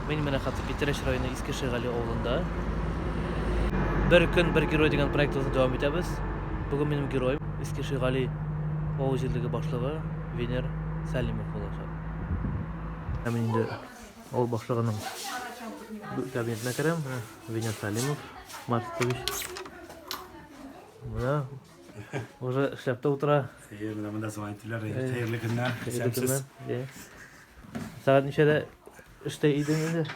Men mene katıp Bitireş rayonu İskişehirli oğlunda. Bir gün bir giroy degan proyektimizni devam etamiz. Bugün benim giroyim İskişehirli Oğuzciligi başlığı Vener Salimov olacak. Hemen indi ol başlığının kabinetine kirem. Vener Salimov, Martinovic. Buna уже işlepte otura. Hayırlı da zamantiler, hayırlı günler. Semsiz. Saat neçede işte idiniz?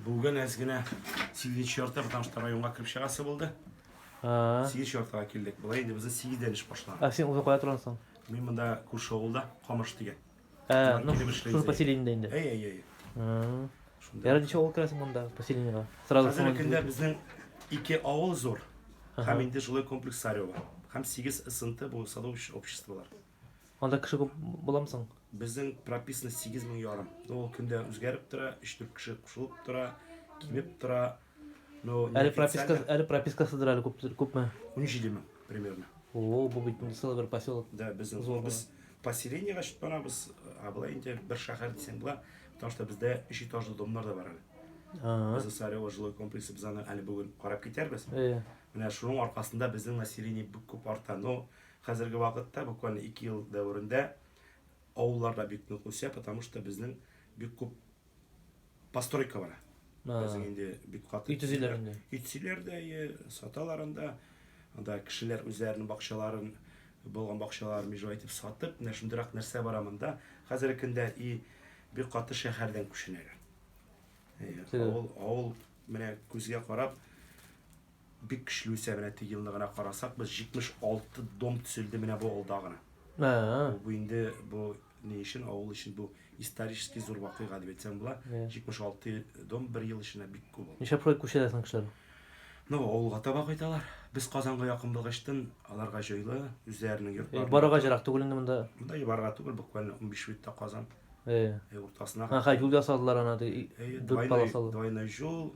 Bugün ezgine Sigil şorta, потому что rayonga kirip şagası buldu. Sigil şortaga keldik. Bulay indi bize Sigil'den iş başlandı. Sen uzak koya turasın. Men mında Kurşoğulda Qamış degan. Şunu поселениеде indi. Ey. Yara neçe ol kirasın bunda поселениега? Сразу Hazır kinde bizning iki avul zor. Hem indi жылой kompleks Sarıyor var. Hem 8 ısıntı bu садовое обществолар. Onda kişi bulamsın. Bizning прописано 8 ming yarım. O künde özgerip tura, 3-4 kişi qo'shilib tura, kimib tura. Әлі пропискасыдыр әлі көпме? 17 ming примерно. О, бұл бүйтін сылы бір поселок. Да, biz поселениеға шыт бана біз былай енді бір шаһар десең бұла, потому что бізде 3 этажды домдар да бар әлі. Біздің Сарево жилой комплексы біз аны әлі бүгін қарап кетербіз. Міне шуның арқасында біздің население бүк көп арта. Но қазіргі уақытта буквально 2 жыл дәуірінде ауылларда бик нык өсә, потому что біздің бик көп постройка бар. Біздің енді бик каты үйтүзүлөрдө, саталарында, анда кишилер үзләренең бакчаларын болгон бакчаларын меже айтып сатып, менә шундыйрак нәрсә бар амында. Хәзерге көндә бик каты шәһәрдән күченәләр. Авыл менә күзгә карап бик көчле үсә, менә теге елны гына карасак, без 76 дом төзелде менә бу авылда гына. Бу инде бу не өчен, авыл өчен бу исторически зур вакыйга дип әйтсәм була. 76 дом bir yıl içinde бик күп булды. Ничә проект күчәләрсең кешеләр? Авылга таба кайталар. Без Казанга якын булгачтан аларга җайлы үзләренең йортлары. Барага җирәк түгел инде монда. Монда барга түгел, буквально 15 минутта Казан. Уртасына. Юл ясадылар аны, дүрт полосалы. Двойной жол,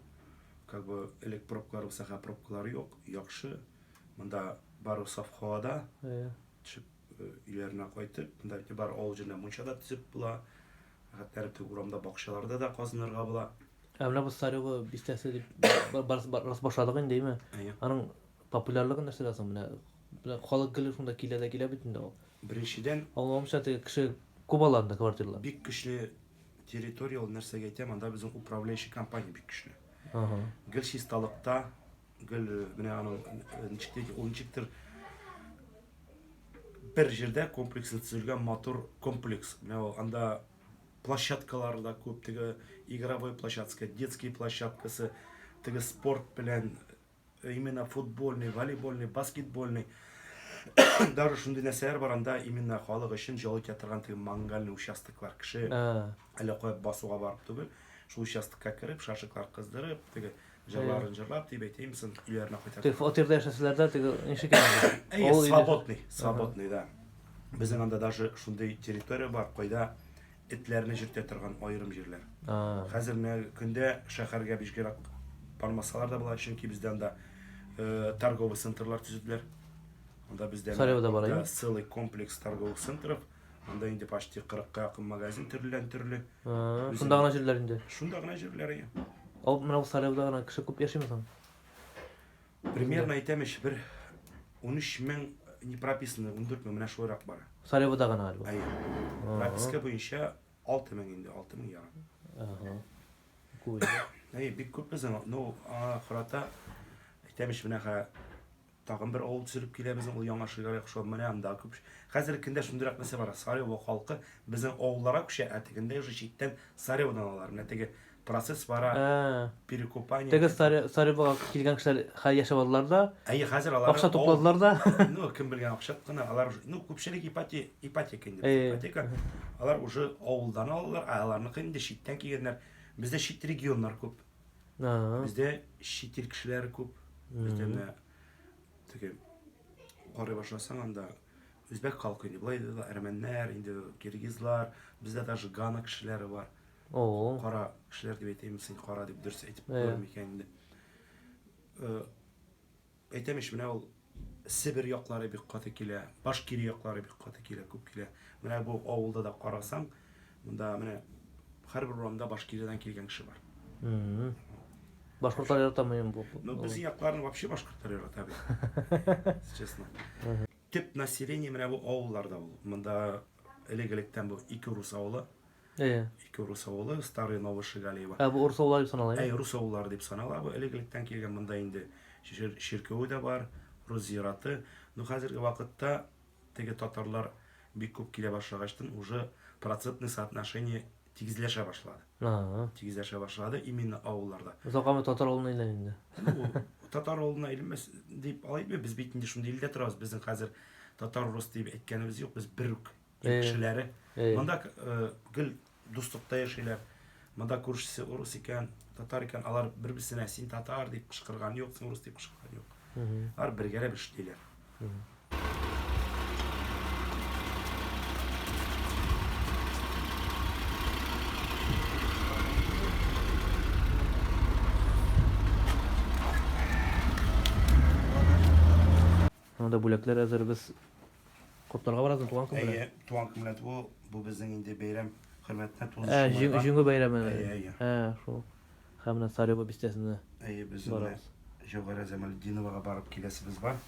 как бы элек пробкалар булса, пробкалар юк, яхшы. Монда бары саф һавада. Чып үйләренә кайтып, монда бар авыл җиренә мунчада төзеп була. Хәтта теге урамда бакчаларда да казынырга була. Менә бу Сарево бистәсе дип барс башладык инде, әйме? Аның популярлыгы нәрсә лазым менә? Халык гел шунда килә бит инде ул. Беренчедән, Аңламыйча теге кеше күп аларында квартиралар. Бик көчле территория ул нәрсәгә әйтәм, анда безнең управляющий компания бик көчле. Гел чисталыкта, гел менә аның ничектер бер җирдә комплексын төзелгән матур комплекс. Менә анда площадкалар да күп, теге игровой площадка, детский площадкасы, теге спорт белән, именно футбольный, волейбольный, баскетбольный. Даже шундый нәрсәләр бар анда, именно халык өчен җылы торган теге мангальный участоклар, кеше әле куеп басуга барып түгел, шул участокка кереп, шашыклар кыздырып, теге җырларын җырлап, дип әйтәмсең, үйләренә кайтып. Теге фатирда яшәсәләр дә, теге ничек икән? Ул свободный, да. Безнең анда даже шундый территория бар, кайда этләрне җиртә торган аерым җирләр. Хәзер менә көндә шәһәргә бишкәрәк бармасалар да була, чөнки бездә анда торговый центрлар төзеделәр. Анда бездә целый комплекс торговых центров. Анда инде почти 40-ка якын магазин төрле. Шунда гына җирләр инде. Шунда гына җирләр. Ал менә бу Сареvoда гына кеше күп яши мисың? Примерно әйтәмеш, бер 13 мең не прописано, 14 мең менә шулайрак бар. Сареvoда гына әлбә. Прописка буенча 6 мең инде, 6 мең ярым. Күп. Бик күп безнең, ну, ахырата әйтәмеш менә тагын бер авыл төзелеп килә безнең ул яңа шәһәргә кушылып менә анда күп. Хәзер көндә шундыйрак нәрсә бар. Сарево халкы безнең авылларга күчә, әтегендә уже читтән Сареводан алалар. Менә теге процесс бара, перекупание. Теге Саревога килгән кешеләр яшәп алдылар да. Хәзер алар акча топладылар да. Ну, кем белгән акча кына алар, ну, күпчелек ипотека инде. Ипотека. Алар уже авылдан алалар, аларны инде читтән килгәннәр. Бездә чит регионнар күп. Бездә чит ил кешеләре күп. Бездә теге карый башласаң анда үзбәк халкы инде, булай да әрмәннәр, инде киргизлар, бездә даже Гана кешеләре бар. Кара кешеләр дип әйтәмсең, кара дип дөрес әйтеп булмый икән инде. Әйтәмеш менә ул Сибир яклары бик каты килә, Башкирия яклары бик каты килә, күп килә. Менә бу авылда да карасаң, монда менә һәрбер урамда Башкириядән килгән кеше бар. Башкортлар яратамын бу. Ну, біздің якларны вообще башкорттар ярата бит. Честно. Тип население менә бу авылларда ул. Монда элек-электән бу ике рус авылы. Ике рус авылы, Старый Новый Шигалево. Бу урыс авыллар дип санала. Рус авыллары дип санала. Бу элек-электән килгән монда инде ширкәү дә бар, рус зираты. Ну, хәзерге вакытта теге татарлар бик күп килә башлагачтан уже процентный соотношение тигезләшә башлады. Тигезләшә башлады именно авылларда. Узакамы татар авылына әйләнде инде. Ну, татар авылына әйләнмәс дип алайбы, без бит инде шундый илдә торабыз. Безнең хәзер татар рус дип әйткәнебез юк, без бер үк кешеләре. Монда гел дуслыкта яшиләр. Монда күршесе урыс икән, татар икән, алар бер-берсенә син татар дип кычкырган юк, син урыс дип кычкырган юк. Алар бергә эшлиләр. Монда бүләкләр әзер без котларга барабыз туган көн белән. Туган көн белән бу безнең инде бәйрәм хөрмәтенә Җиңү бәйрәме. Шул. Һәм менә Сарева бистәсенә. Без Җавгара Замалетдиновага барып киләсебез бар.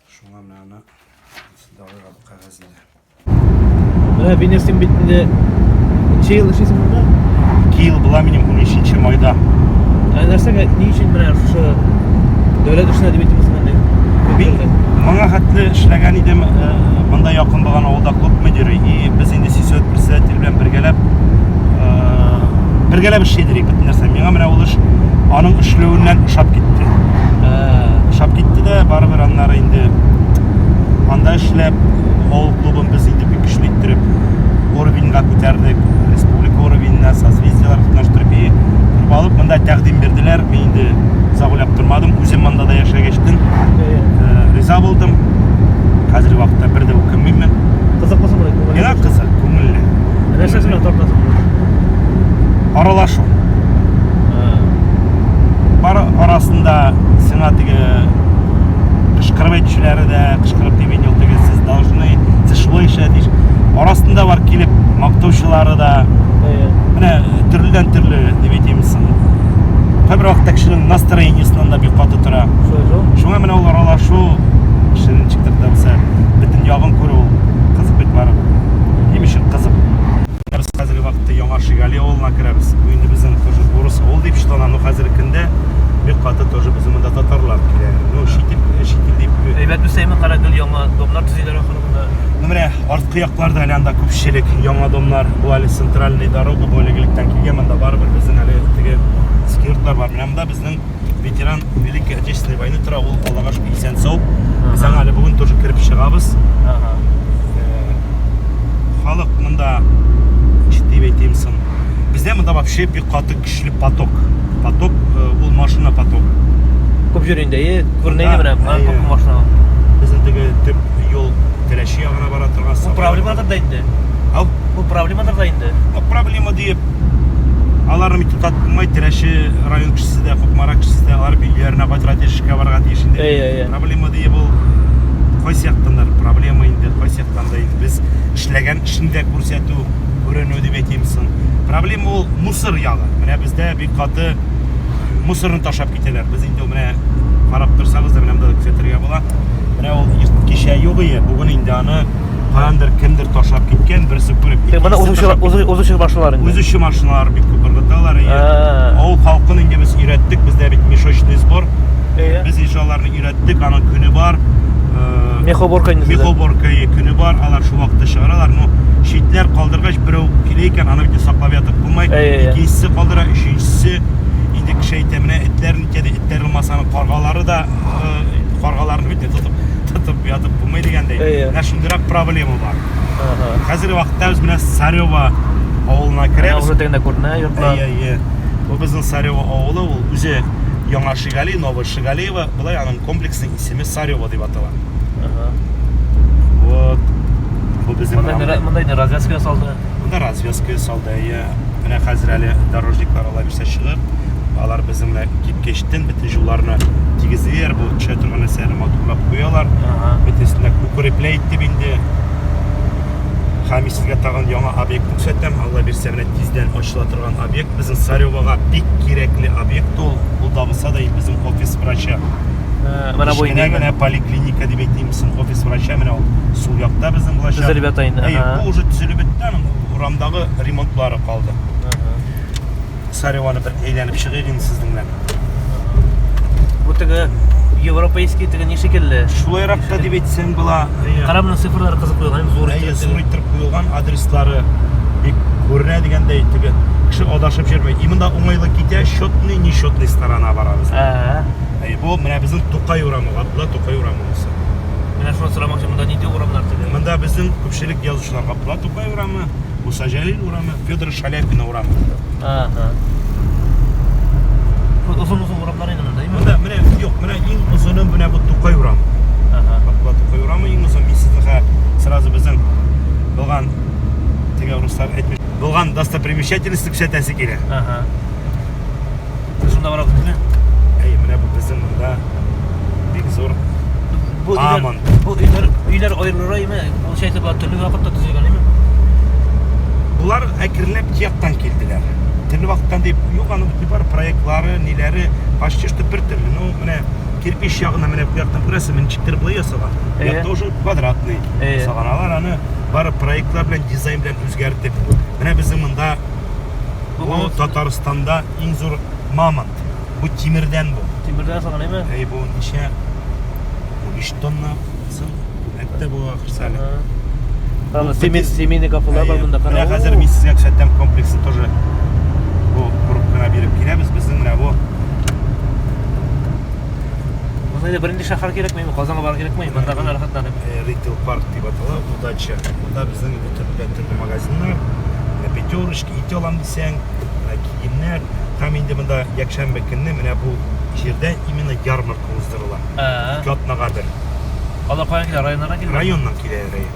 Шуңа менә аны дагы кагазында. Менә Венесиан битендә ничә ел эшлисең монда? 2 ел була минем 13 майда. Нәрсәгә ни өчен менә шушы дәүләт эшенә дип әйтәсең инде? Моңа хәтле эшләгән идем, монда якын булган авылда клуб мөдире, и без инде сельсовет председатель белән бергәләп эшләдек бөтен нәрсә. Миңа менә ул эш аның эшләвеннән ошап китте. Ошап китте дә, барыбер аннары инде анда эшләп, авыл клубын без инде бик көчле иттереп уровеньга күтәрдек, республика уровеньна созвездиялар катнаштырып, алып монда тәкъдим берделәр. Мин инде загулап тормадым, үзем монда да яшәгәчтен риза булдым. Хәзерге вакытта бер дә үкенмим. Кызык булса булыр. Миңа кызык, күңелле. Нәрсә белән тартасың? Аралашу. Арасында сиңа теге кычкырып әйтүчеләре дә, кычкырып дип әйтү теге сез должны, сез шулай эшләдегез. Арасында бар килеп мактаучылары да. Менә төрледән төрле дип әйтәмсең. Һәр вакытта кешенең настроениесеннән да бик каты тора. Шуңа менә ул аралашу кешенең чиктәдәсе бөтен ягын күрү кызык бит бар. Имешен кызык. Без хәзерге вакытта Яңа Шигали авылына керәбез. Бу инде безнең тоже урыс авыл дип чыгана, но хәзерге көндә бик каты тоже безнең монда татарлар килә. Ну шитил дип. Әйбәт үсәйме карагыл яңа домнар төзиләр ахырында. Ну менә арткы якларда әле анда күпчелек яңа домнар, бу әле центральный дорога бүлегелектән килгән, монда барыбер безнең әле теге скиртлар бар. Менә монда безнең ветеран Великой Отечественной войны тора, ул Аллага шөкер исән сау. Без әле бүген тоже кирип чыгабыз. Халык монда җитди әйтәмсең. Бездә монда вообще бик каты көчле поток. Поток ул машина поток. Күп йөринде, күрнәйме менә күп машина. Безнең теге төп юл Теләши ягына бара торган. Бу проблемадыр да инде. Бу проблемадыр да инде. Проблема дип аларны тутат булмай, Теләши район кешесе дә, Хукмара кешесе дә алар билгеләренә кайтырга тиешкә барырга тиеш инде. Проблема дип ул кайсыяктандыр. Проблема инде кайсыяктан да инде без эшләгән эшендә күрсәтү, күренү дип әйтәмсең. Проблема ул мусор ягы. Менә бездә бик каты мусорны ташап китәләр. Без инде менә карап торсагыз да менә монда күрсәтергә була. Менә ул кичә юк иде, бүген инде аны каяндыр кемдер ташлап киткән, берсе күреп. Менә узучы машиналар инде. Узучы машиналар бик күп ыргыталар. Авыл халкын инде без өйрәттек, бездә бит мешочный сбор. Без иншалларны өйрәттек, аның көне бар. Мехоборка көне бар, алар шул вакытта чыгаралар. Ну, шитләр калдыргач берәү килә икән, аны бит саклап ятып булмай. Икенчесе калдыра, өченчесе инде кеше әйтә, менә этләрне кәде, этләр булмасаны каргалары да каргаларны бит тотып ятып булмай дигәндәй. Менә шундыйрак проблема бар. Хәзерге вакытта без менә Сарева авылына керәбез. Ул дигәндә күренә, йортлар. Бу безнең Сарева авылы, ул үзе Яңа Шигали, Новый Шигалево, булай аның комплексның исеме Сарева дип атала. Вот. Бу безнең монда инде развязка салды. Монда развязка салды. Менә хәзер әле дорожниклар ала бирсә чыгып, алар безнең белән киткәчтен бөтен юлларны тигезләр, бу төшә торган нәрсәләрне матурлап куялар. Бөтенсенә укрепләйт дип инде. Һәм сезгә тагын яңа объект күрсәтәм. Алла бирсә менә тиздән ачыла торган объект. Безнең Саревага бик кирәкле объект ул. Ул да булса да безнең офис врачы. Менә бу инде. Менә поликлиника дип әйтимез, офис врачы менә ул сул якта безнең булачак. Төзелеп ята инде. Бу уже төзелеп бетте, урамдагы ремонтлары калды. Сареваны бер әйләнеп чыгыйк инде сезнең белән. Бу теге европейский теге ни шикелле. Шулайрак та дип әйтсәң була. Карап, менә цифрлары кызык куелган, зур зур итеп куелган, адреслары бик күренә дигәндәй теге кеше адашып йөрмәй. Именно уңайлы китә, счетный, нечетный сторона барабыз. Бу менә безнең Тукай урамы, Габдулла Тукай урамы булса. Менә шуны сорамакчы, монда нинди урамнар теге? Монда безнең күпчелек язучылар Габдулла Тукай урамы, Муса Җәлил урамы, Федор Шаляпин урамы. Uzun uрамнар инде монда, Монда менә юк, менә иң узыны менә бу Тукай урамы. Габдулла Тукай урамы иң узын. Мин сезгә сразу безнең булган теге руслар әйтмеш. Булган достопримечательность күрсәтәсе килә. Шунда барабыз безне. Менә бу безнең монда бик зур Аман. Бу өйләр аерылыраймы? Ул шәйтә бар төрле вакытта төзелгәнме? Булар әкренләп тияктан килделәр. Төрле вакыттан дип, юк аны бар проектлары, ниләре почти что бер төрле. Ну, менә кирпич ягына менә бу яктан күрәсең, минчиктер булай ясаган. Якта уже квадратный. Саганалар аны бар проектлар белән, дизайн белән үзгәртеп. Менә безнең монда бу Татарстанда иң зур мамонт. Бу тимердән бу. Тимердән саганаймы? Бу ничә? 5 тонна соң. Әйтте бу ахырсаны. Семейный кафелар бар монда. Менә хәзер мин сезгә күрсәтәм комплексын тоже. Бу группаны биреп киләбез. Безнең менә бу. Монда беренче шәһәр кирәкме? Казанга бар кирәкме? Монда гына рәхәтләнеп. Retail парк дип атала. Удача. Монда безнең төрле магазиннар, пятерочки, ите алам дисәң, киемнәр. Һәм инде монда якшәмбе көнне менә бу җирдә именно ярмарка уздырыла. 2 атнага бер. Алар каян килә? Районнардан килә? Районнан килә район.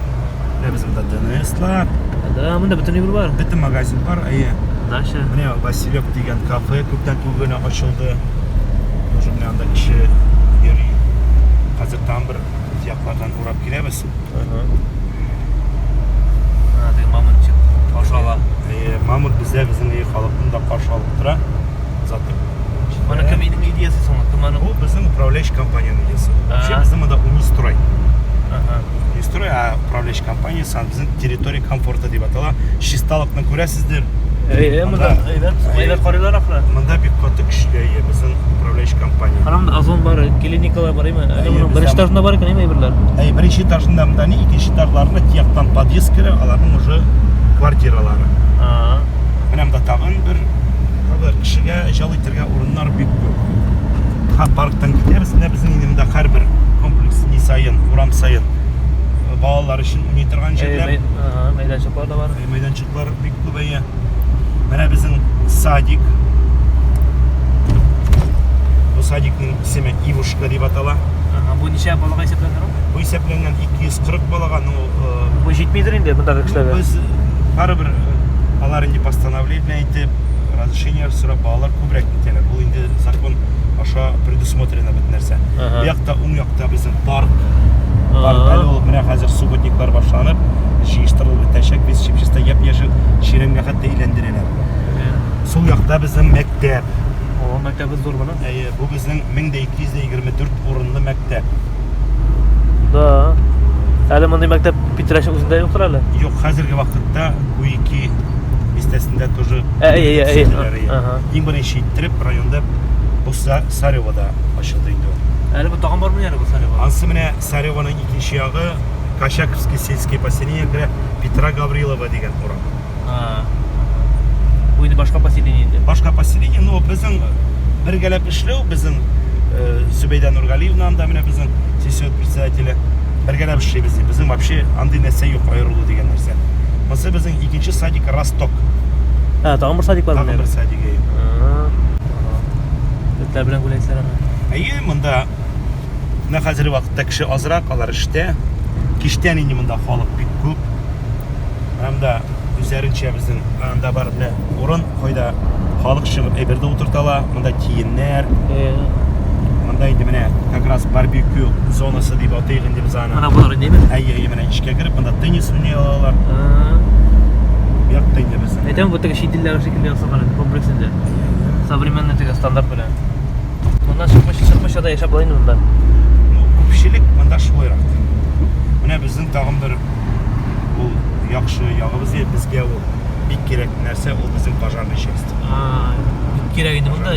Менә безнең монда ДНСлар. Да, монда бөтен нибір бар. Бөтен магазин бар. Наша. Менә Василек дигән кафе күптән түгел генә ачылды. Тоже менә анда кеше йөри. Хәзер там бер яклардан урап киләбез. Теге мамонтчик каршы ала. Мамонт бездә безнең халыкны да каршы алып тора. Затып. Моны кем идеясы соң? Кем аны? Бу безнең управляющий компанияның идеясы. Вообще безнең монда Унистрой. Унистрой управляющий компаниясы безнең территория комфорта дип атала. Чисталыкны күрәсездер. Монда әйбәт карыйлар ахры. Монда бик каты кешеләр безнең управляющий компания. Анамда Озон бар, клиникалар бар име? Моның беренче этажында бар икән име әйберләр? Беренче этажында монда ни, икенче этажларында тияктан подъезд керә, аларның уже квартиралары. Менә монда тагын бер кешегә җал итәргә урыннар бик күп. Парктан китәбез, безнең инде һәрбер комплекс ни сайын, урам сайын балалар өчен уйный торган җирләр, мәйданчыклар да бар. Мәйданчыклар бик күбәя. Менә безнең садик. Бу садикның исеме Ивушка дип атала. Бу ничә балага исәпләнгән? Бу исәпләнгән 240 балага, бу җитмидер инде мондагы кешеләргә. Без барыбер алар инде постановление итеп, разрешение сорап балалар күбрәк китәләр. Бу инде закон аша предусмотрено бит нәрсә. Бу якта, уң якта безнең парк. Әле ул менә хәзер субботниклар башланып, җыештырылып бетәчәк, без чипчеста яп-яшел ширәмгә хәтта әйләндерәләр. Сул якта безнең мәктәп. Мәктәбе зур буны. Бу безнең 1224 урынлы мәктәп. Да. Әле мондай мәктәп Питрәш үзендә юктыр әле? Юк, хәзерге вакытта бу ике бистәсендә тоже. Иң беренче иттереп районда бу Саревада ачылды инде. Әле бу тагын бармы яра бу Сарева? Ансы менә Сареваның икенче ягы Качаковский сельский поселение керә, Петра Гаврилова дигән урам. Бу инде башка поселение инде. Башка поселение, но безнең бергәләп эшләү, безнең Зөбәйдә Нургалиевна анда менә безнең сессия председателе бергәләп эшләйбез. Безнең вообще андый нәрсә юк, аерылу дигән нәрсә. Монсы безнең икенче садик Росток. Тагын бер садик бар монда. Тагын бер садик. Этләр белән гүләйсәләр аны. Монда менә хәзерге вакытта кеше азрак, алар эштә. Киштән инде монда халык бик күп. Анда үзләренчә безнең анда бар урын, кайда халык чыгып әйбердә утырталар. Монда киемнәр, Анда инде менә как раз барбекю зонасы дип атыйк инде без аны. Ана булар инде. Әйе, менә ичкә кереп, монда теннис уйный алалар. Бу якта инде без. Әйтәм, бу теге шидилләр шикелле ясаган комплексында. Современный теге стандарт белән. Моннан чыкмыш да яшәп була инде монда. Ну, күпчелек монда шулайрак. Менә безнең тагын бер ул яхшы ягыбыз безгә ул бик кирәк нәрсә ул безнең пожарный часть. Кирәк инде монда.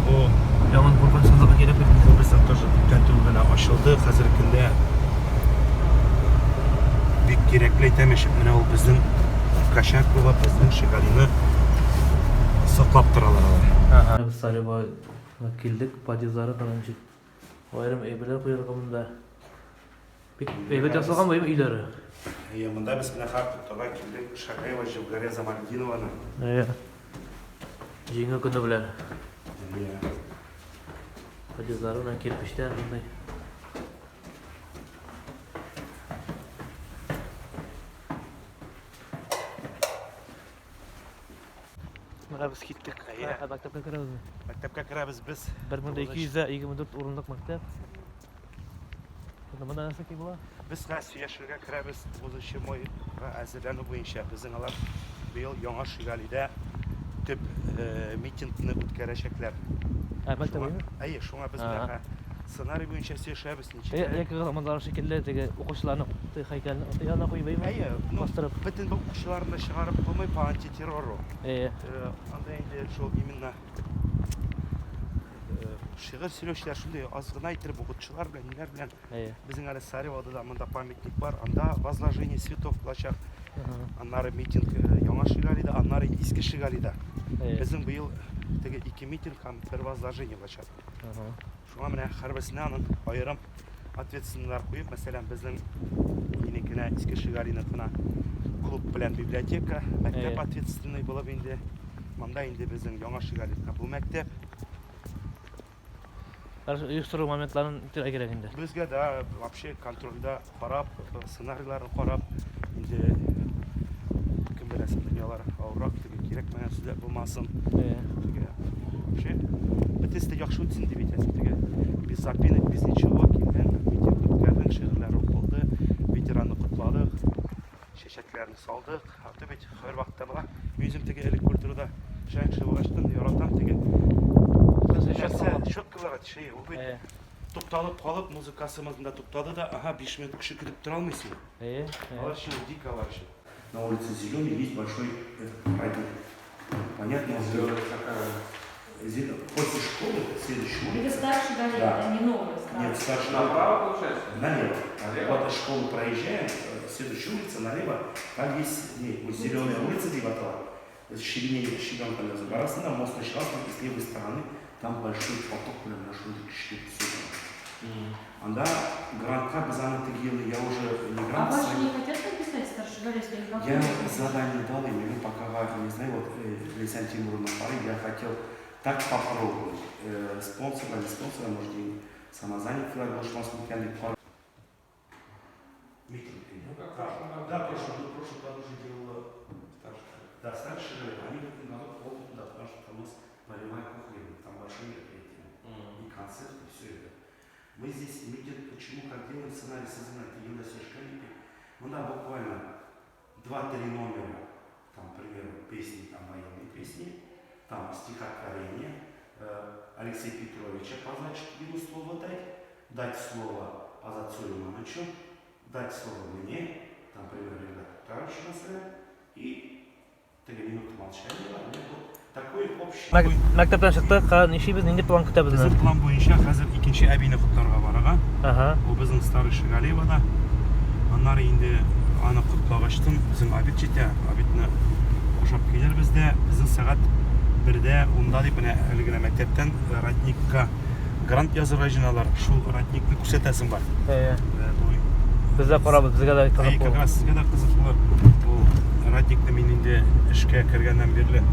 Бу Яман куркынычсызлыгы кирәк бит. Бу безнең тоже кантун гына ачылды. Хәзерге көндә бик кирәкле әйтәмеш. Менә ул безнең качак булып, безнең Шигалины саклап торалар алар. Biz Sarıba kildik, padizları kanançık. Ayrım evler koyarıq monda. Pek evet yasagan bayım ileri. Монда без менә хат тоттыга килдек. Шагаева Җевгария Замальдинованы. Җиңе көне белән. Padizları белән кирпечтән мондай. Biz gittik. Maktabga kiramiz. Мәктәпкә керәбез без. 1224 урынлык мәктәп. Монда нәрсә ки була? Без сөйләшергә керәбез 9 майга әзерләнү буенча. Безнең алар быел Яңа Шигалидә төп митингны үткәрәчәкләр. Мәктәбе? Әйе, шуңа без менә сценарий буенча сөйләшәбез ничек. Яки гамандар шикелле теге укучыларны һәйкәлне янына куйбаймы? Әйе, бастырып. Бөтен бу укучыларны чыгарып булмый по антитеррору. Анда инде шул именно шигырь сөйләүчеләр шундый аз гына әйтеп укытучылар белән ниләр белән. Безнең әле Саривада да монда памятник бар. Анда возложение цветов булачак. Аннары митинг Яңа Шигалида, аннары Иске Шигалида. Безнең быел теге 2 митинг һәм бер возложение булачак. Шуңа менә һәрберсенә аның аерым ответственныйлар куеп, мәсәлән, безнең инекенә Иске Шигалиныкына клуб белән библиотека, мәктәп ответственный булып инде. Монда инде безнең Яңа Шигалидка бу мәктәп. Uyuşturucu momentlарын кирәк инде. Безгә дә вообще контрольдә карап, сценарийларын карап, инде кем беләсен дөньялар авырак теге кирәкмәгән сүзләр булмасын. Вообще бөтенесе яхшы үтсен дип әйтәсем теге. Без запинок, без ничего килгән, митинг үткәрдек, шигырьләр укылды, ветеранны кутладык, чәчәкләрне салдык. Хәтта бит һәр вакытта була. Үзем теге элек культурада шәкшә булгаштан яратам теге. Шоклар şey o bir тукталып калып музыкасымызда туктады да, ага 5 минут кеше көтүп тора алмыйсың. Алар şimdi дико алар şimdi. На улице Зеленый есть большой праздник. Понятно, после школы, следующей улице. Это старший даже, это не новый. Нет, старший направо получается? Налево. Вот школу проезжаем, следующая улица налево, там есть Зеленая улица, Шиган Арасында мост начался с левой стороны, там большой поток нашел кишки. Анда грантка без аны тегелы, я уже не грант. А ваши не хотят написать старшегалийский? Я задание дал им, мы пока не знаю, вот Лейсан Тимуровна Фары, я хотел так попробовать. Спонсора, не спонсора, может и самозанятый, может у нас механик пар. Митинг. Да, прошлый год уже делала старшие, они готовы опыт, потому что там у нас полевая кухня, там большие мероприятия, и концерты, и все это. Мы здесь митинг, почему, как делаем сценарий сознания, Юля Сешканики, ну да, буквально 2-3 номера, там, к примеру, песни, там, военные песни, там, стихотворение, Алексея Петровича позвать, ему слово дать слово Азатцу Ивановичу, дать слово мне, там, к примеру, ребята, товарищу Насрая, и 3 минуты молчания, вот такой общий. Мәктәптән чыктык, ничек инде план көтәбез. Безнең план буенча хәзер икенче әбине котларга барырга. Ул безнең Старый Шигалиевада. Аннары инде аны котлагачтын безнең обед җитә. Обедне ашап килербез дә, безнең сәгать 1дә унда дип менә әлегә мәктәптән ратникка грант язырга җыйналар. Шул ратникны күрсәтәсем бар. Бездә карабыз, безгә дә кызык булыр. Сезгә дә кызык булыр. Ул ратникны мин инде эшкә кергәннән бирле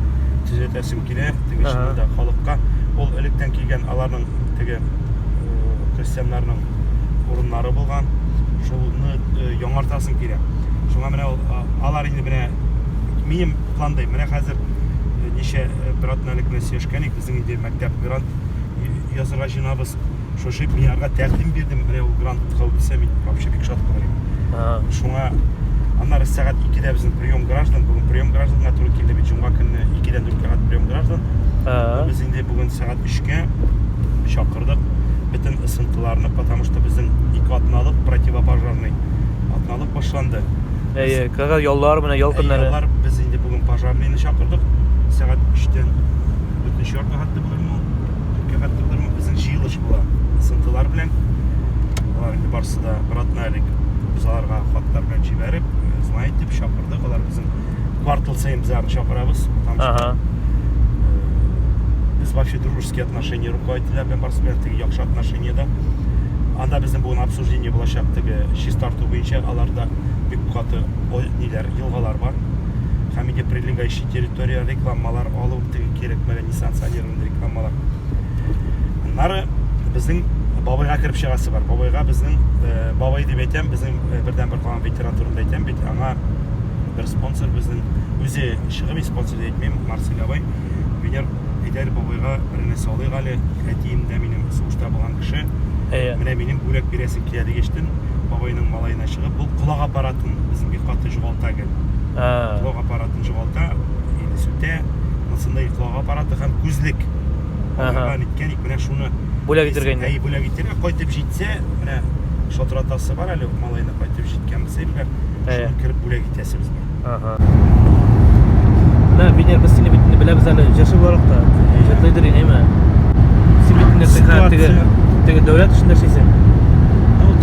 төзәтәсем килә, теге шунда халыкка. Ул электән килгән аларның теге крестьяннарның урыннары булган. Шулны яңартасым килә. Шуңа менә алар инде менә минем пландай. Менә хәзер ничә братналекне сөйләшкәник, безнең инде мәктәп грант язырга җыйнабыз. Шошып мен арға тәкъдим бердім, міне ол грант қабыл етсе, мен вообще бек шат боларым. Шуңа анар сағат 2-де біздің прием граждан, бүгін прием гражданға туры келді, мен жұмға күні 2-ден 4-ге прием граждан. Біз енді бүгін сағат 3-ге шақырдық бүтін ысынтыларны, потому что біздің 2 атналық противопожарный атналық башланды. Қағаз yollar мына yol күнлері. Yollar біз енді бүгін пожарныйны шақырдық. Сағат 3-тен бүтін шорға қатты болырмы, түрке қатты болырмы, біздің жиылыш бола ысынтылар білен. Олар енді барсы да братнайлік біз оларға хаттар білен жіберіп, знайт деп шақырдық. Олар біздің квартал сайын біз арын шақырабыз. Біз вообще дружеские отношения руководителермен барсы білен тегі яқшы отношенияда. Анда біздің бүгін обсуждение болашақ тегі шиз тарту бойынша аларда бек қаты елғалар бар. Хамиде прилегающий территория рекламалар алу тегі керек мәлі несанкционированный рекламалар. Нары біздің Бабайға кіріп шығасы бар. Бабайға біздің Бабай деп айтам, біздің бірден бір қалған ветеран турында айтам, бет аңа бір спонсор біздің өзе шығымай спонсор дейтмейм, Марсель Абай. Венер Эдер Бабайға біріне саулық әлі әтейімді менің соғышта болған кіші. Міне менің бөлек бересін келеді кештін, Бабайның малайына шығып, бұл құлақ аппаратын біздің бек қатты жоғалта кел. Құлақ аппаратын жоғалта, енді сөте, насындай құлақ аппараты һәм күзлік. Бабайға неткенік, міне шуны Бөлек етірген. Бөлек етірген, қойтып жетсе, міне шотыратасы бар әлі, малайына қойтып жеткен бізі білер, шуны кіріп бөлек етесі біз бар. Венер, біз сені бітінде білеміз әлі жашы боларақ та, жерлейдір енеме? Сен бітінде тегі дәулет үшінде шейсен?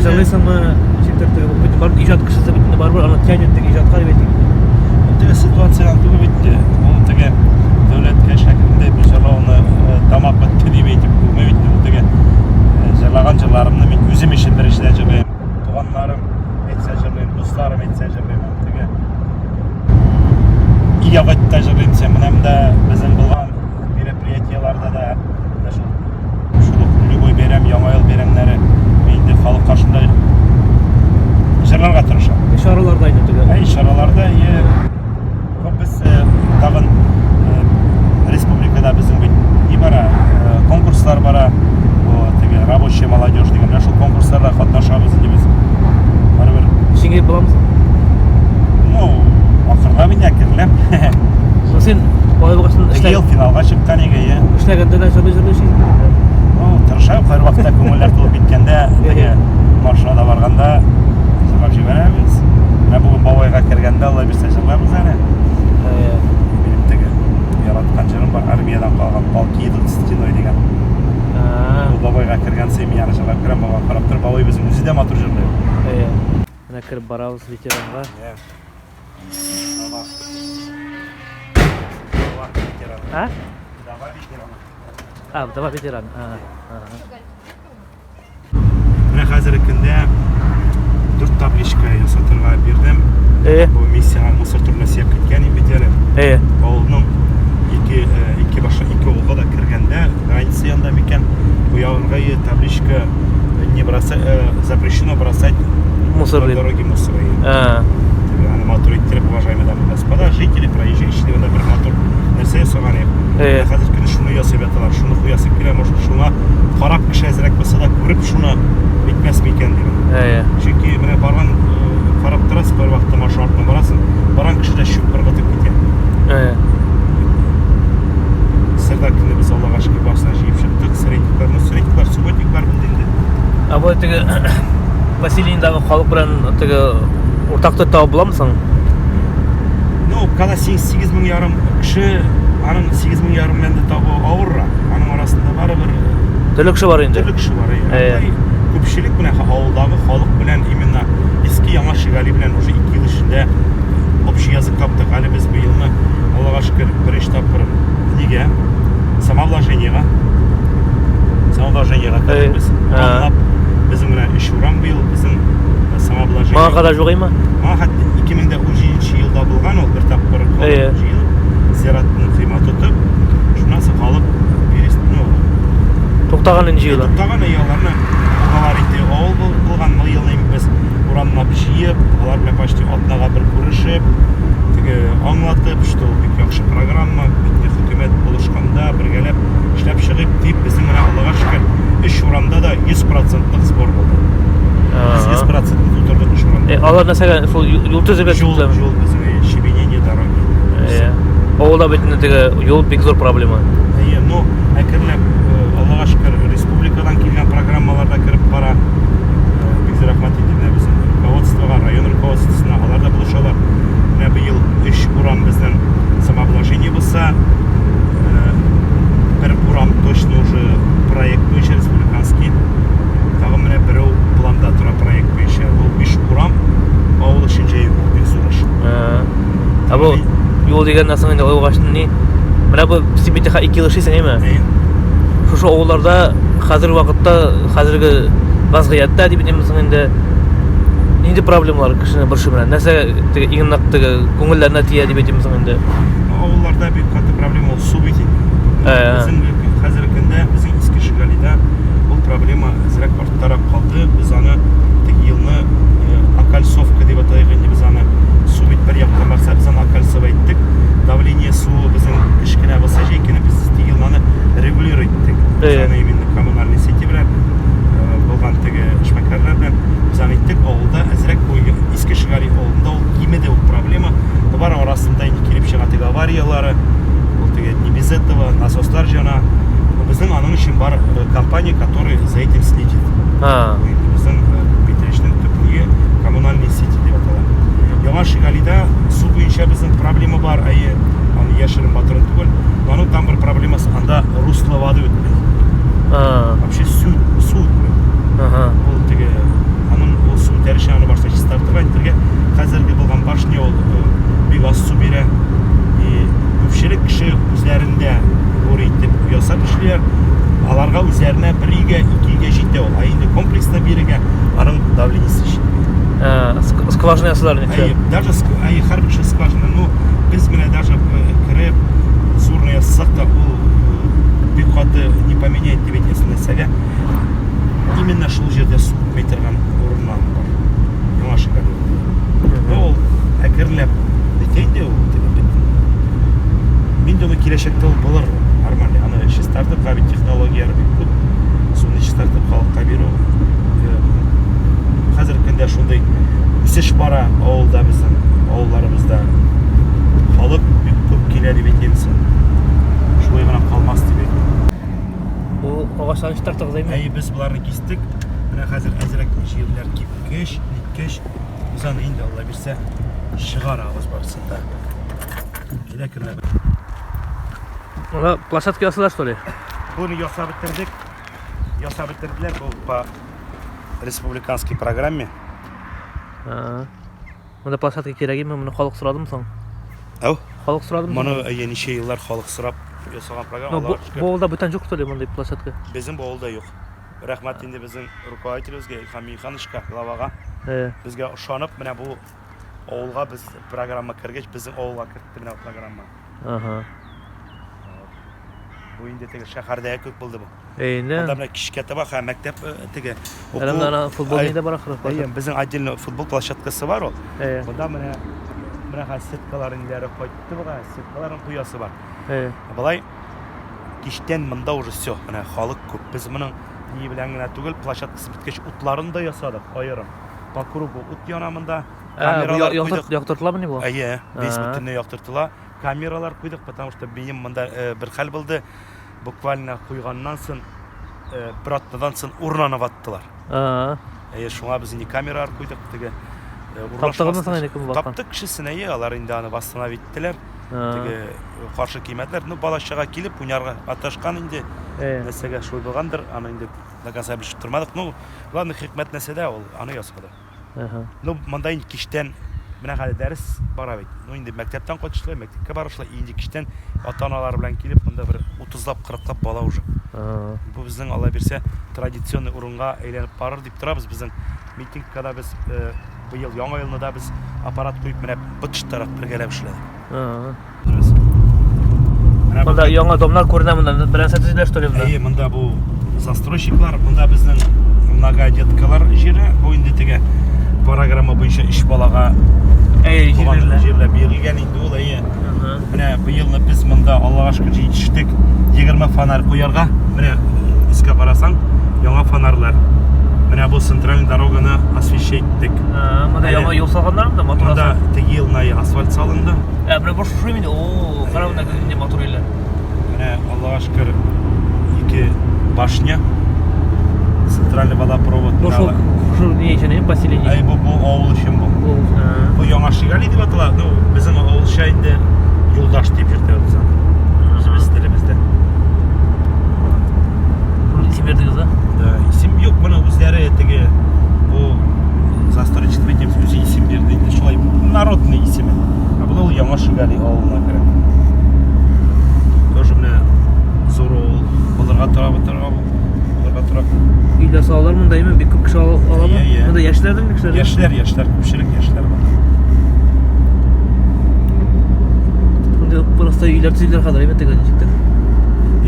Жарлайсан ма, шектер бар, ижат кішісі бітінде бар, ана тянет тегі ижатқа деп етің? Тегі ситуациядан түгі бітінде, ол тегі дәулетке шәкірінде бір жарлауыны тамақ бітті деп етіп, бұл мәбетінде ол тегі жарлаған жырларымны мен өзім үшін біріншіден жырлайым. Туғанларым етсе жырлайым, достарым етсе жырлайым, ол тегі Ияватта жырлайым сен мұнамда біздің болған мероприятияларда да шұлық любой берем, яңайыл беремлері менде халық қашында жырларға тұрышам. Шараларда айны түгі? Шараларда көп біз тағын республикада біздің не бара, конкурстар бара, рабочая молодежь деген нашыл конкурстарда қатнашабыз енді біз бәрібір. Шеңе боламыз? Ақырға мен әкірлем. Сен олай болғасын ел финалға шыққан еге, Үшләгенде де жырлайшын? Тұрышайым, қайыр уақытта көңілер толып кеткенде, машинада барғанда жырлап жібереміз. Бүгін Бабайға кіргенде Алла берсе жырлаймыз әлі. Менің тегі яратқан жырым бар, армиядан қалған полки идут стеной деген. Бұл Бабайға кірген сен мен жырлап кірем, Бабай қарап тұр, Бабай біздің өзі де матур жырлайды. Мына кіріп барабыз ветеранға. Дава ветеран. Міне қазіргі күнде 4 табличка жасатырға бердім. Бұл миссияға мұсыр түріне сеп кеткен бетері. Ауылының екі олға да кіргенде, границияында мекен бұяуырға табличка запрещено бросать по дороге мусоры. Мотор иттеріп, уважаемые дамы и господа, жители, проезжающие, бір мотор нәрсе соған ек. Қазір күні шуны ясып яталар, шуны құясып келе, может, шуна қарап кіші әзірек болса да көріп, шуны бітмес мекен деген. Çünkü міне барған қарап тұрасыз, бір уақытта машина артына барасың, барған кіші де шөп бірғытып кетен. Сырда күні біз Аллаға шүкір басына жиып шықтық, сұрайтықлар, субботниклар білденді. Бұл тегі поселениедағы халық бірін ортақты тауып боламысың? Когда 8 мың ярым кіші, аның 8 мың ярым мәнді табу ауырра. Аның арасында бары бір түрлікші бар енді? Түрлікші бар. Көпшілік білен ауылдағы халық білен именно ескі яңа Шигали білен уже 2 ел ішінде общий язык таптық. Әлі біз бұл еліні Аллаға шүкір бірінші тапқырым. Неге? Самовложениеға кәдік біз. Біздің үш урам бұл біздің самовложение. Маға қада жоғай ма? Маға 2017 жылда болған ол бір тапқыр қалық жиыл зираттың қима тұтып, шунасы қалық тоқтаған ен жиылы? Тоқтаған аяларына ұғалар ете ауыл болған мұйылын біз ұранына жиып, олар біле почти отнаға бір көрішіп, аңлатып, что бек яқшы программа, бітіне хүкімет болышқанда біргелеп, ішлеп шығып, дейіп біздің Аллаға шүкір үш урамда да 100 5% сбор болды. 8% турдық ұшырған. Алар mesela yol төзеге Жол біздің шебенение дороги. Ауылда бетінде теге yol бек зор проблема. Но әкірлеп, Аллаға шүкір, республикадан келген программаларда кіріп бара, бекзі рахмат етемін біздің руководствоға, район руководствосына, аларда бұлышалар. Міне биыл 3 урам біздің самообложение болса, бір урам точно уже проект бойынша республиканский. Тағы міне біреу планда тұра проект бойынша. Бұл 3 урам ауыл үшін жай бек зор іш. Бұл yol деген насың енді ойғаштың не? Мына бұл сипетте 2 yıl işleysen emi? Şu oğullarda hazır vakitte, hazırki vaziyette dibidemizin indi problemler kişinin bir şu bilen. Nese iğnak көңілләріне тия dibidemizin indi? Oğullarda büyük katı problem ol, su biti. Bizim hazırki günde, bizim İskişehir'de bu problema zirek ortarak kaldı. Biz onu yılını Akalsovka деп атайық, biz onu su bitber yaptılar varsa biz onu Akalsova ettik. Давление суы біздің кішкене болса жекені біз тегеланы регулировать еттік. Біз именно коммунальный сети білен болған теге шмакарлар білен біз аны еттік. Ауылда әзірек Искишехир ауылында ол емеде ол проблема. Бар арасында келіп шыға теге авариялары, ол теге не без этого, насостар жана. Біздің аның үшін бар компания, который за этим следит. Біздің Петричның түпіне коммунальный сети деп аталады. Яңа Шигалида су бойынша біздің проблема бар, аны яшырын батырын түгіл. Аны там бір проблемасы, анда русло воды өтмейді. Вообще су өтмейді. Ол теге, анын ол су тәріші аны барса жыстартыр айнтырге. Қазірге болған башне ол бек аз су бере. Көпшілік кіші өзлерінде орейді деп ұясап үшілер. Аларға өзлеріне 1 үйге, 2 үйге жетті ол. Енді комплексна береге аның давленесі жетті. Скважина ясылар не? Даже харбикші скважина, ну, біз міне даже кіріп, зурны ясысақ та, бұл бек қаты не поменяет деп етесін әсәге. Именно шыл жерде су метрған орыннан бар. Яңа Шигалида. Ол әкірлеп детейінде ол мен дөңі келешекте ол болар нормальный. Аны шестартып қабит технологиялар бек көп. Соны шестартып халыққа беру. Қазіргі күнде шундай үсіш бара ауылда біздің, ауылдарымызда халық көп келе деп етемісін. Шулай ғана қалмас деп етем. Бұл ағаштан іштар тағыз әйме? Біз бұларны кестік. Мына қазір әзірек жерлер кепкеш, неткеш. Біз аны енді Алла берсе шығар ағыз барысында. Келе кірлі. Ona площадка ясылар, что ли? Бұны яса бітірдік. Яса бітірділер бұл по республиканской программе. Мұнда площадка керек еме, мұны халық сұрадым соң? Ау? Халық сұрадым? Мұны неше жылдар халық сұрап жасаған программа. Боғылда бүтін жоқ, что ли, мұндай площадка? Біздің боғылда жоқ. Рахмат енді біздің руководителімізге, Илхам Миханышқа, главаға. Бізге ұшанып, міне бұл ауылға біз программа кіргеш, біздің ауылға кіртті міне программа. Бұл енді теге шахарда көп болды бұл. Онда мына кішкеті бар, мәктеп теге. Әлемді футбол нейді бар ақыры? Біздің отдельно футбол площадкасы бар ол. Онда міне сеткаларын дәрі қойтты бұға, сеткаларын құясы бар. Бұлай кештен мұнда уже все, міне халық көп. Біз мұның не біләңгіна түгіл площадкасы біткеш ұтларын да ясадық, айырым. По кругу ұт янамында камералар қойдық. Яқтыртыла бұны бұл? 5 бүтінне яқтыртыла. Камералар қойдық, потому что бейім мұнда бір қәл болды. Буквально қойғаннан сын, бір аттадан сын ұрнанып аттылар. Шуңа біз не камералар қойдық. Таптығымыз саңайын екім баққан? Таптық кішісіне алар енді аны бастана беттілер. Қаршы кеймәділер. Балашаға келіп, өнарға аташқан енді нәсеге шой болғандыр. Аны енді дағаса білшіп тұрмадық. Главный хикмет нәседе ол аны ясады. Мұнда енді кештен мына қады дәріс бара бейді. Енді мәктептен қотышылай, мәктепке барышылай. Енді кештен ата-аналар білән келіп, мұнда бір 30-40 бала уже. Бұл біздің алла берсе традиционный ұрынға әйленіп барыр деп тұрабыз. Біздің митингкада біз бұйыл яңа елында біз аппарат қойып міне бұтыштарақ біргелеп ішіледі. Мұнда яңа домлар көріне мұнда бірән сәтізілер что ли бұнда? Мұнда бұл застройщиклар, мұнда біздің многодеткалар жері, ойынды теге программа бойынша 3 балаға жерлер берілген енді ол міне бұйылны біз мұнда Аллаға шүкір жетіштік 20 фонарь қоярға, міне іске қарасаң Яңа фонарьлар. Менә бу центральный дороганы освещать иттек. Монда яңа юл салганнар да мотор. Монда теге елнай асфальт салынды. Менә бу шушы инде. О, карап менә күзендә мотор иләр. Менә Аллага шөкер 2 башня. Центральный водопровод. Бу шу ни өчен поселение? Ай бу авыл өчен бу. Бу яңа Шигали дип атала. Ну, безнең авылча инде юлдаш дип йөртәбез. Үзебез телебездә. Исем бердегез да? Да, исем юк, моны үзләре теге бу застройщик дип үзе исем бирде инде. Шулай народный исеме. А бу ул яңа Шигали авылына керә. Тоже менә зур авыл. Булырга тора. Өйдә салалар монда име бик күп кеше алабы? Иә. Монда яшьләрдән кешеләр? Яшьләр, күпчелек яшьләр бар. Монда просто өйләр төзиләр хәзер име теге ничектер?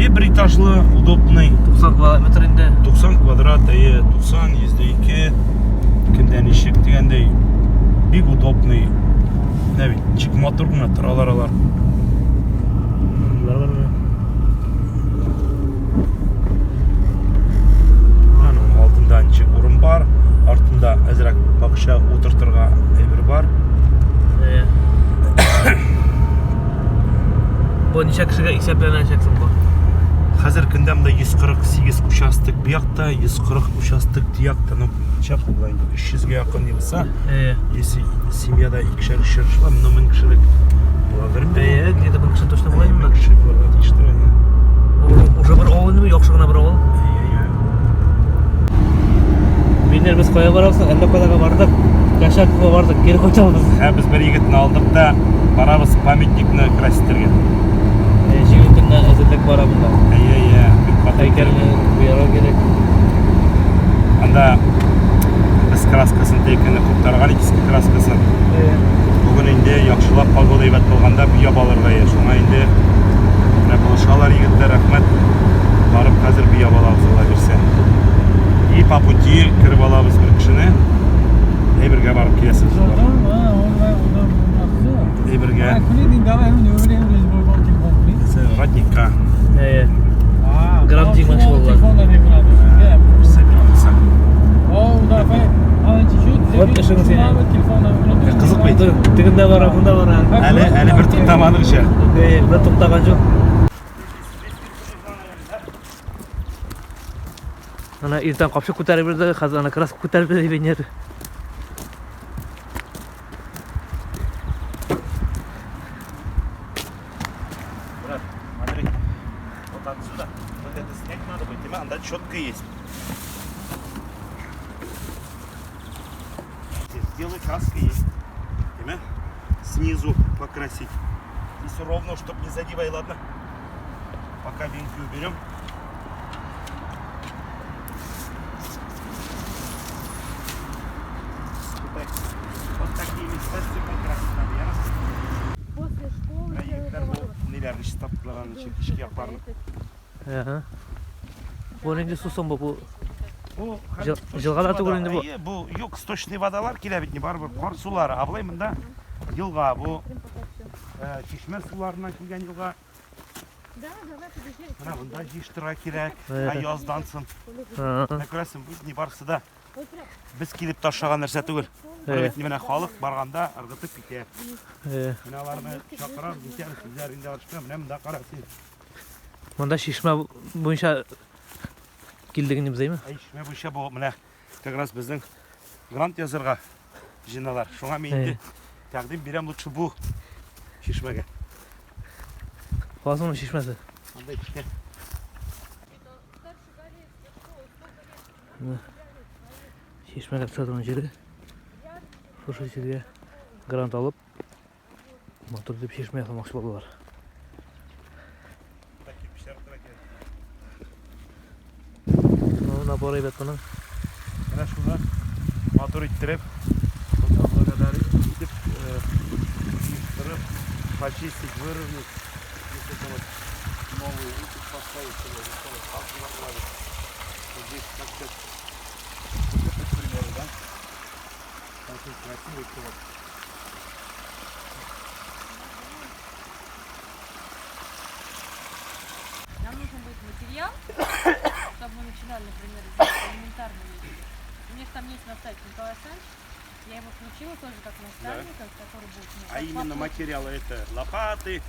Бер этажлы, удобный. 90 квадратметр инде. 90 квадрат, 90, %2. Кемдә ничек дигәндәй бик удобный. Нәби, чик мотор гына торалар. Аның алдында ничек урын бар, артында әзрәк бакча утыртырга әйбер бар. Бу ничә кешегә исәпләнәчәксең бу? Хәзер көндә монда 148 участок бу якта, 140 участок ди якта. Ну, чак булай 300 га якын булса. Если семьяда икешәр бар, 1000 кешелек буладыр инде. Где-то 1000 кеше точно була инде. Кеше булырга тиештер инде. Уже бер авылны яхшы гына бер авыл. Миннәр без кая барабыз? Әллә кайдага бардык. Кашакка бардык, кире кайтабыз. Без бер егетне алдык да барабыз памятникны краситергә. Җиңел көннән әзерлек бара монда. Һәйкәлне куярга кирәк. Анда без краскасын тәйкәне куптарган икесе краскасын. Бүген инде яхшылап погода әйбәт булганда бия балырга шуңа инде менә булышалар егетләр, рәхмәт. Барып хәзер бия балабыз ала бирсә. И по пути киреп алабыз бер кешене. Әйбергә барып киләсез. Әйбергә. Радника. Грам димаш булган. Вот кешең син. Кызык бит. Тегендә бара, монда бара. Әле бер туктамадык җа. Бер туктаган җук. Ана иртән капчык күтәреп бирде, хәзер ана крас күтәреп бирде бинер. Брат, смотри. Вот отсюда. Вот это снять надо будет. Тебе анда четко есть. Сделай краской есть. Тебе снизу покрасить. И все ровно, чтобы не задевай, ладно? Пока винки уберем. Вот такие места все покрасить надо, ясно? После школы Неләрне штабларны чекишке якларны. Бу инде сусым бу. Бу Җылгалар түгел инде бу. Бу юк, сточный водалар килә бит не барбыр. Кар сулары. Аблай монда елга бу. Чишмә суларына килгән елга. Да, давай подожди. Менә монда җиштыра кирәк. Яздан соң. Күрәсең, бу не барсы да. Без килеп ташлаган нәрсә түгел. Менә халык барганда ыргытып китә. Менә аларны чакырар, җитәр сүзләр инде арышка. Менә монда карасың. Монда шишмә буенча килдегенне безәйме? Шишмә буенча бу менә как раз безнең грант язырга җыйналар. Шуңа мен инде тәкъдим бирәм лучше бу шишмәгә. Калсынмы шишмәсе? Анда ишкә. Шишмәгә төшәдегән җире. Шушы җиргә грант алып мотор дип шишмә ясамакчы булдылар. Ona borayı bet bunun. Менә шуны мотор иттереп, благодарить итеп, җыштырып, почистить, выровнять. Если это вот новый выпуск поставить, здесь как-то к примеру, да? Такой красивый чувак. Нам нужен будет материал. чтобы мы начинали, например, делать элементарные вещи. У них там есть наставник Николай Александрович. Я его включила тоже как наставника, который будет... ну, А как именно попутчик. материалы это лопаты,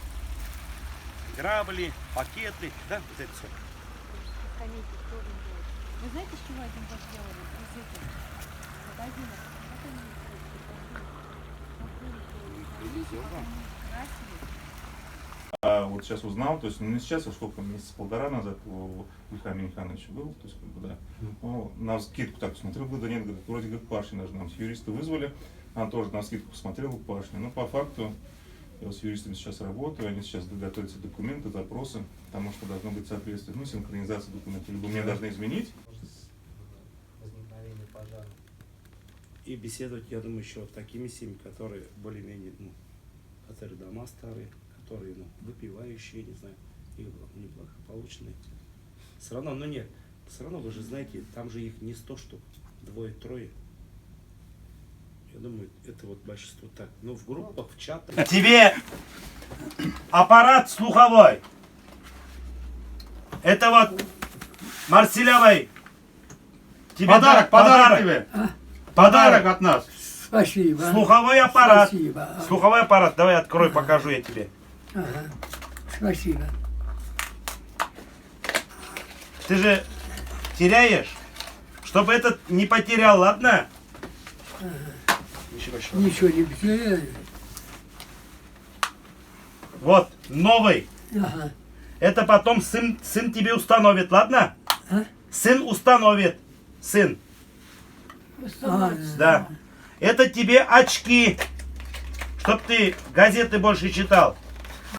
грабли, пакеты, да, вот это все. Скамейки тоже делают. Вы знаете, с чего этим тоже делали? Из этих магазинов. Это не красили. А вот сейчас узнал, то есть, ну, не сейчас, а сколько, месяца полтора назад у Ильха Минихановича был, то есть, как бы, да. Ну, на скидку так смотрел, да нет, говорит, вроде как Пашня даже, нам с юриста вызвали, он тоже на скидку посмотрел, Пашня. Но по факту, я вот с юристами сейчас работаю, они сейчас готовятся документы, запросы, потому что должно быть соответствие, ну, синхронизация документов, либо мне должны изменить. Возникновение пожара. И беседовать, я думаю, еще с такими семьями, которые более-менее, ну, которые дома старые, которые, ну, выпивающие, не знаю, их неблагополучные. Все равно, ну нет, все равно, вы же знаете, там же их не 100 штук, двое-трое. Я думаю, это вот большинство так. Ну, в группах, в чатах. Тебе аппарат слуховой. Это вот Марселевой. Тебе Подарок, подарок тебе. Подарок от нас. Спасибо. Слуховой аппарат. Спасибо. Слуховой аппарат. Давай открой, покажу я тебе. Ага. Спасибо. Ты же теряешь, чтобы этот не потерял, ладно? Ничего не потеряли. Вот, новый. Ага. Это потом сын тебе установит, ладно? А? Сын установит. Сын. А, Да. Это тебе очки, чтоб ты газеты больше читал.